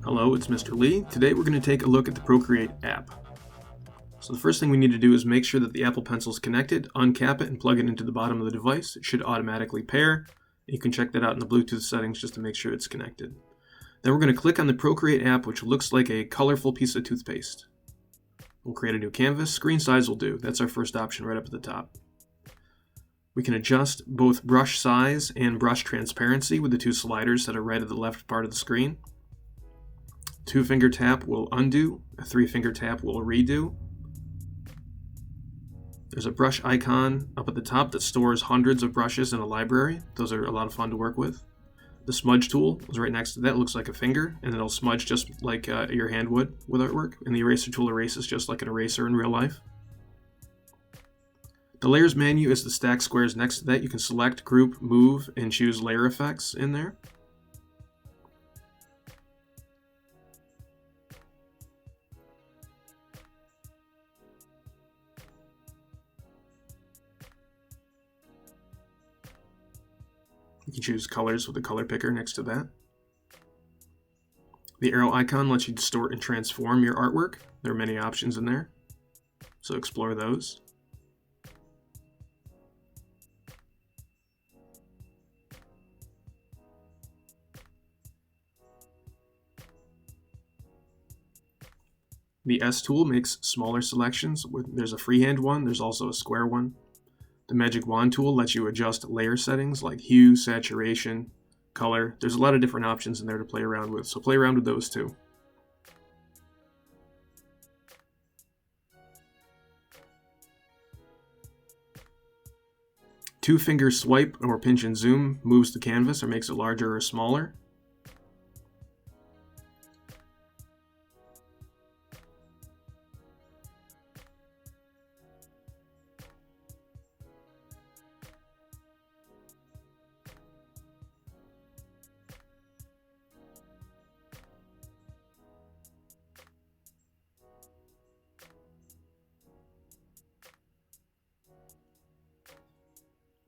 Hello, it's Mr. Lee. Today we're going to take a look at the Procreate app. So the first thing we need to do is make sure that the Apple Pencil is connected, uncap it, and plug it into the bottom of the device. It should automatically pair. You can check that out in the Bluetooth settings just to make sure it's connected. Then we're going to click on the Procreate app, which looks like a colorful piece of toothpaste. We'll create a new canvas. Screen size will do. That's our first option right up at the top. We can adjust both brush size and brush transparency with the two sliders that are right at the left part of the screen. 2-finger tap will undo, a 3-finger tap will redo. There's a brush icon up at the top that stores hundreds of brushes in a library. Those are a lot of fun to work with. The smudge tool is right next to that. It looks like a finger, and it'll smudge just like your hand would with artwork. And the eraser tool erases just like an eraser in real life. The layers menu is the stack squares next to that. You can select, group, move, and choose layer effects in there. You can choose colors with the color picker next to that. The arrow icon lets you distort and transform your artwork. There are many options in there, so explore those. The S tool makes smaller selections. There's a freehand one, there's also a square one. The Magic Wand tool lets you adjust layer settings like hue, saturation, color. There's a lot of different options in there to play around with, so play around with those too. Two-finger swipe or pinch and zoom moves the canvas or makes it larger or smaller.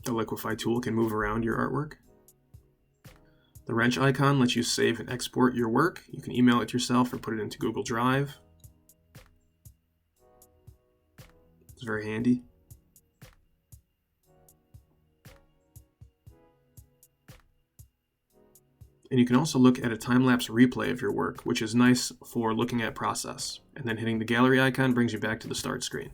The liquify tool can move around your artwork. The wrench icon lets you save and export your work. You can email it yourself or put it into Google Drive. It's very handy. And you can also look at a time-lapse replay of your work, which is nice for looking at process. And then hitting the gallery icon brings you back to the start screen.